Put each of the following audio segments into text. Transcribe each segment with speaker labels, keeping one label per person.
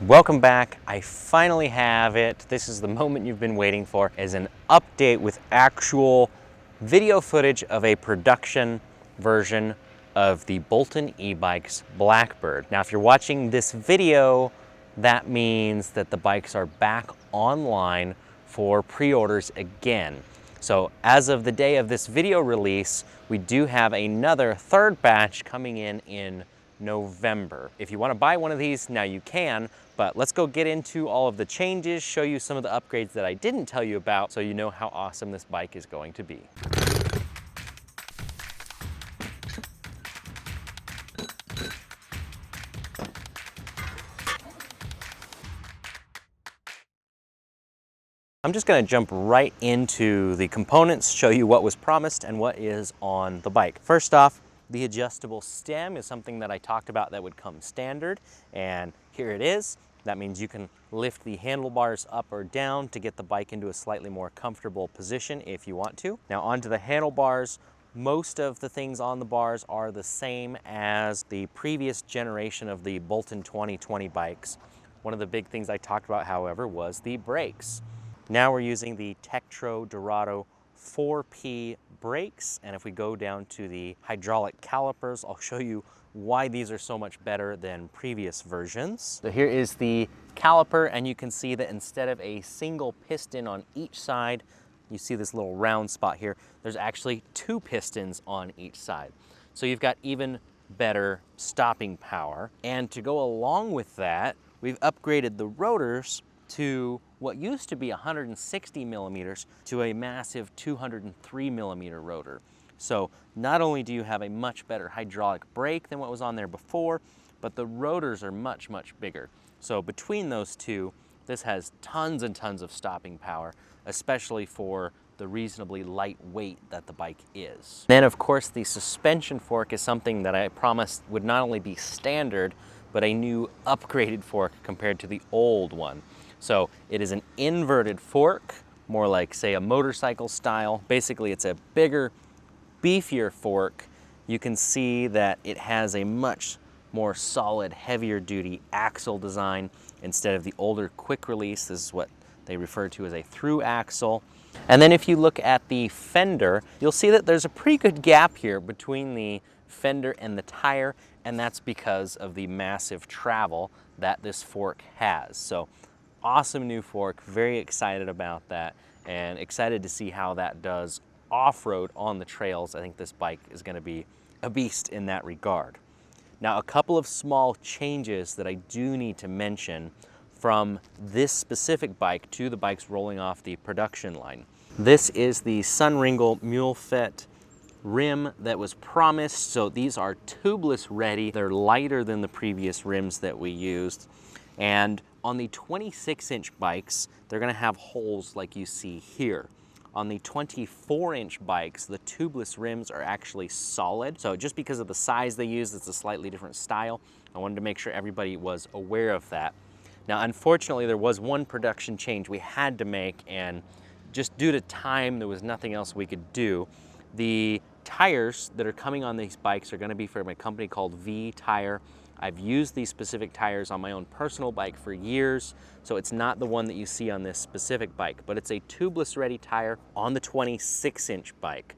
Speaker 1: Welcome back. I finally have it. This is the moment you've been waiting for, is an update with actual video footage of a production version of the Bolton e-bikes Blackbird. Now, if you're watching this video, that means that the bikes are back online for pre-orders again. So as of the day of this video release, we do have another third batch coming in November. If you want to buy one of these, now you can, but let's go get into all of the changes, show you some of the upgrades that I didn't tell you about so you know how awesome this bike is going to be. I'm just going to jump right into the components, show you what was promised and what is on the bike. First off, the adjustable stem is something that I talked about that would come standard, and here it is. That means you can lift the handlebars up or down to get the bike into a slightly more comfortable position if you want to. Now onto the handlebars, most of the things on the bars are the same as the previous generation of the Bolton 2020 bikes. One of the big things I talked about, however, was the brakes. Now we're using the Tektro Dorado 4P brakes, and if we go down to the hydraulic calipers, I'll show you why these are so much better than previous versions. So here is the caliper, and you can see that instead of a single piston on each side, you see this little round spot here, there's actually two pistons on each side. So you've got even better stopping power. And to go along with that, we've upgraded the rotors to what used to be 160 millimeters to a massive 203 millimeter rotor. So not only do you have a much better hydraulic brake than what was on there before, but the rotors are much, much bigger. So between those two, this has tons and tons of stopping power, especially for the reasonably light weight that the bike is. Then of course the suspension fork is something that I promised would not only be standard, but a new upgraded fork compared to the old one. So it is an inverted fork, more like, say, a motorcycle style. Basically, it's a bigger, beefier fork. You can see that it has a much more solid, heavier duty axle design instead of the older quick release. This is what they refer to as a through axle. And then if you look at the fender, you'll see that there's a pretty good gap here between the fender and the tire, and that's because of the massive travel that this fork has. So awesome new fork, very excited about that, and excited to see how that does off-road on the trails. I think this bike is going to be a beast in that regard. Now, a couple of small changes that I do need to mention from this specific bike to the bikes rolling off the production line. This is the Sunringle Mule Fit rim that was promised. So these are tubeless ready. They're lighter than the previous rims that we used. And on the 26-inch bikes, they're going to have holes like you see here. On the 24-inch bikes, the tubeless rims are actually solid. So just because of the size they use, it's a slightly different style. I wanted to make sure everybody was aware of that. Now, unfortunately, there was one production change we had to make, and just due to time, there was nothing else we could do. The tires that are coming on these bikes are going to be from a company called V Tire. I've used these specific tires on my own personal bike for years, so it's not the one that you see on this specific bike, but it's a tubeless ready tire on the 26-inch bike.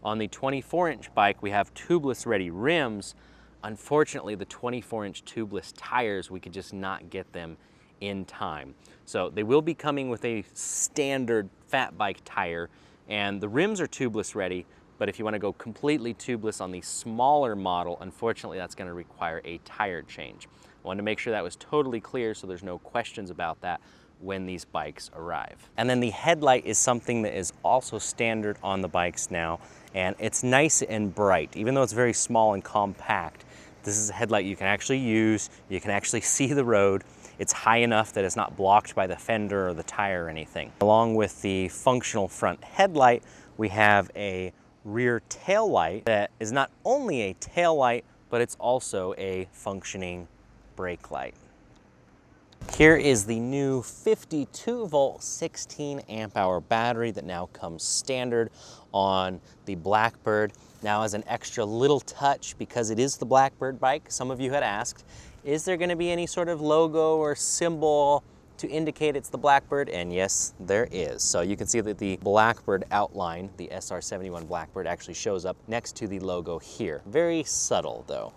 Speaker 1: On the 24-inch bike, we have tubeless ready rims. Unfortunately, the 24-inch tubeless tires, we could just not get them in time. So they will be coming with a standard fat bike tire, and the rims are tubeless ready, but if you want to go completely tubeless on the smaller model, unfortunately that's going to require a tire change. I wanted to make sure that was totally clear so there's no questions about that when these bikes arrive. And then the headlight is something that is also standard on the bikes now, and it's nice and bright. Even though it's very small and compact, this is a headlight you can actually use, you can actually see the road. It's high enough that it's not blocked by the fender or the tire or anything. Along with the functional front headlight, we have a rear tail light that is not only a tail light, but it's also a functioning brake light. Here is the new 52 volt 16 amp hour battery that now comes standard on the Blackbird. Now, as an extra little touch, because it is the Blackbird bike, some of you had asked, Is there going to be any sort of logo or symbol to indicate it's the Blackbird? And yes, there is. So you can see that the Blackbird outline, the SR71 Blackbird, actually shows up next to the logo here. Very subtle though.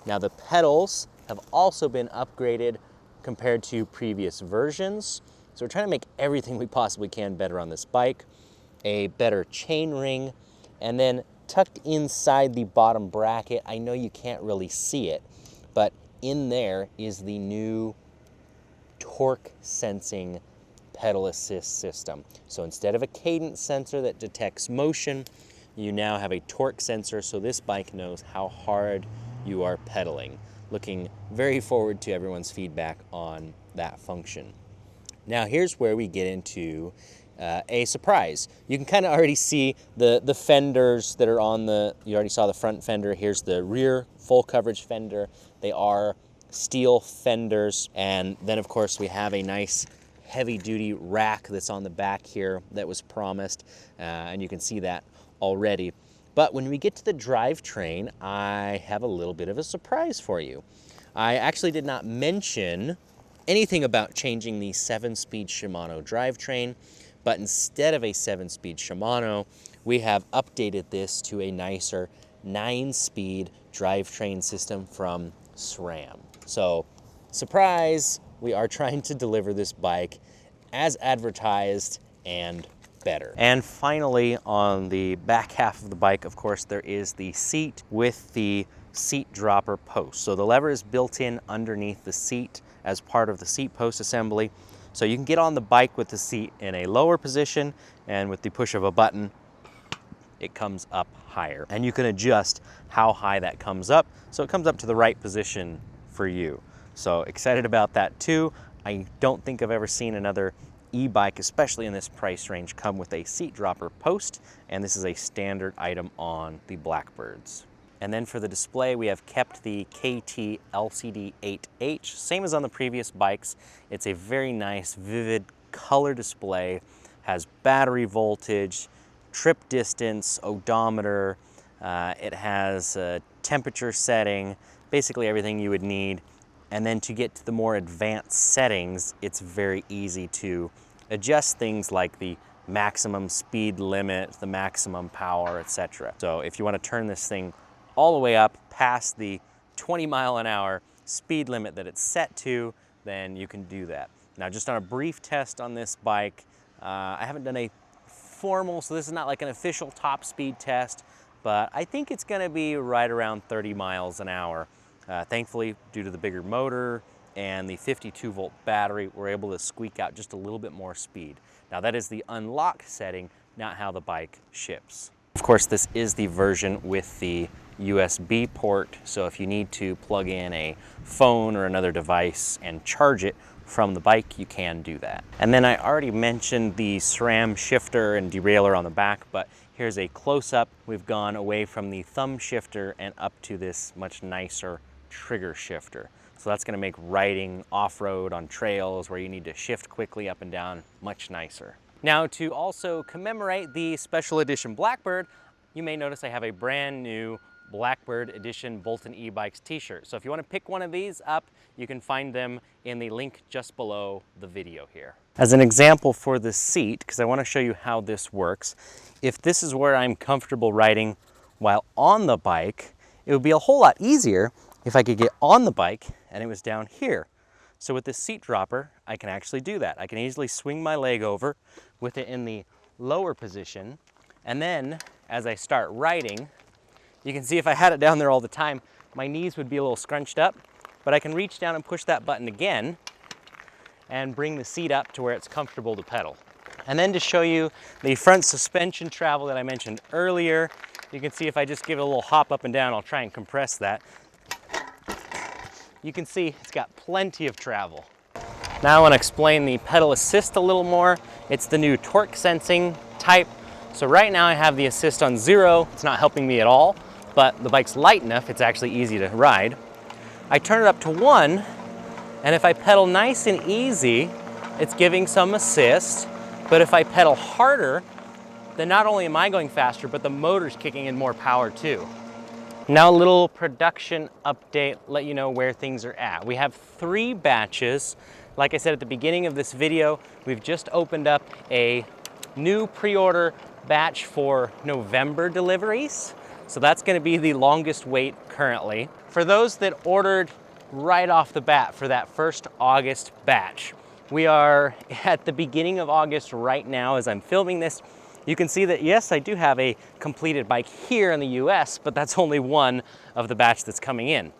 Speaker 1: Now the pedals have also been upgraded compared to previous versions. So we're trying to make everything we possibly can better on this bike. A better chain ring, and then tucked inside the bottom bracket, I know you can't really see it, but in there is the new torque sensing pedal assist system. So instead of a cadence sensor that detects motion, you now have a torque sensor, so this bike knows how hard you are pedaling. Looking very forward to everyone's feedback on that function. Now here's where we get into a surprise. You can kind of already see the fenders that are on you already saw the front fender. Here's the rear full coverage fender. They are steel fenders. And then of course we have a nice heavy duty rack that's on the back here that was promised. And you can see that already. But when we get to the drivetrain, I have a little bit of a surprise for you. I actually did not mention anything about changing the 7-speed Shimano drivetrain, but instead of a 7-speed Shimano, we have updated this to a nicer 9-speed drivetrain system from SRAM. So, surprise, we are trying to deliver this bike as advertised and better. And finally, on the back half of the bike, of course, there is the seat with the seat dropper post. So the lever is built in underneath the seat as part of the seat post assembly. So you can get on the bike with the seat in a lower position, and with the push of a button, it comes up higher. And you can adjust how high that comes up, so it comes up to the right position for you. So excited about that too. I don't think I've ever seen another e-bike, especially in this price range, come with a seat dropper post, and this is a standard item on the Blackbirds. And then for the display, we have kept the KT LCD 8H, same as on the previous bikes. It's a very nice, vivid color display, has battery voltage, trip distance, odometer, it has a temperature setting, basically everything you would need. And then to get to the more advanced settings, it's very easy to adjust things like the maximum speed limit, the maximum power, etc. So if you want to turn this thing all the way up past the 20-mile-an-hour speed limit that it's set to, then you can do that. Now, just on a brief test on this bike, I haven't done a formal, so this is not like an official top speed test, but I think it's gonna be right around 30 miles an hour. Thankfully, due to the bigger motor and the 52-volt battery, we're able to squeak out just a little bit more speed. Now, that is the unlock setting, not how the bike ships. Of course, this is the version with the USB port, so if you need to plug in a phone or another device and charge it from the bike, you can do that. And then I already mentioned the SRAM shifter and derailleur on the back, but here's a close-up. We've gone away from the thumb shifter and up to this much nicer trigger shifter. So that's going to make riding off-road on trails where you need to shift quickly up and down much nicer. Now, to also commemorate the special edition Blackbird, you may notice I have a brand new Blackbird Edition Bolton e-bikes t-shirt. So if you want to pick one of these up, you can find them in the link just below the video here. As an example for the seat, because I want to show you how this works, if this is where I'm comfortable riding while on the bike, it would be a whole lot easier if I could get on the bike and it was down here. So with this seat dropper, I can actually do that. I can easily swing my leg over with it in the lower position, and then as I start riding, you can see if I had it down there all the time, my knees would be a little scrunched up, but I can reach down and push that button again and bring the seat up to where it's comfortable to pedal. And then to show you the front suspension travel that I mentioned earlier, you can see if I just give it a little hop up and down, I'll try and compress that. You can see it's got plenty of travel. Now I want to explain the pedal assist a little more. It's the new torque sensing type. So right now I have the assist on 0. It's not helping me at all, but the bike's light enough, it's actually easy to ride. I turn it up to 1, and if I pedal nice and easy, it's giving some assist. But if I pedal harder, then not only am I going faster, but the motor's kicking in more power too. Now a little production update, let you know where things are at. We have 3 batches. Like I said at the beginning of this video, we've just opened up a new pre-order batch for November deliveries. So that's gonna be the longest wait currently. For those that ordered right off the bat for that first August batch, we are at the beginning of August right now as I'm filming this. You can see that, yes, I do have a completed bike here in the US, but that's only one of the batch that's coming in.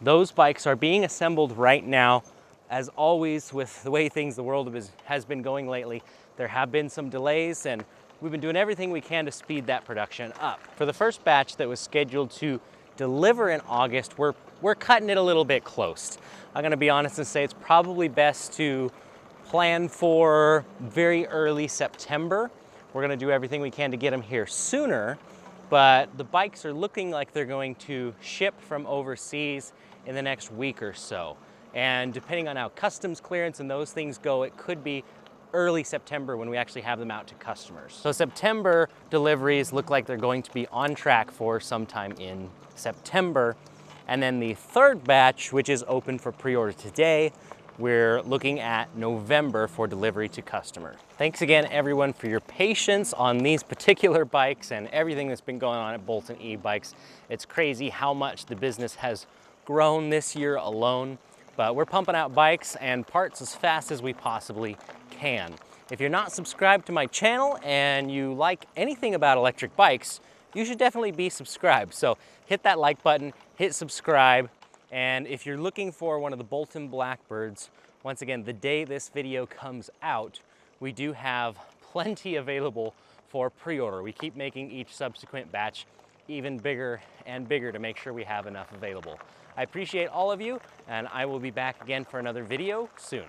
Speaker 1: Those bikes are being assembled right now. As always, with the way the world has been going lately, there have been some delays, and we've been doing everything we can to speed that production up. For the first batch that was scheduled to deliver in August, we're cutting it a little bit close. I'm gonna be honest and say it's probably best to plan for very early September. We're gonna do everything we can to get them here sooner, but the bikes are looking like they're going to ship from overseas in the next week or so. And depending on how customs clearance and those things go, it could be early September when we actually have them out to customers. So September deliveries look like they're going to be on track for sometime in September. And then the third batch, which is open for pre-order today, we're looking at November for delivery to customer. Thanks again, everyone, for your patience on these particular bikes and everything that's been going on at Bolton e-bikes. It's crazy how much the business has grown this year alone, but we're pumping out bikes and parts as fast as we possibly can. If you're not subscribed to my channel and you like anything about electric bikes, you should definitely be subscribed. So hit that like button, hit subscribe. And if you're looking for one of the Bolton Blackbirds, once again, the day this video comes out, we do have plenty available for pre-order. We keep making each subsequent batch even bigger and bigger to make sure we have enough available. I appreciate all of you, and I will be back again for another video soon.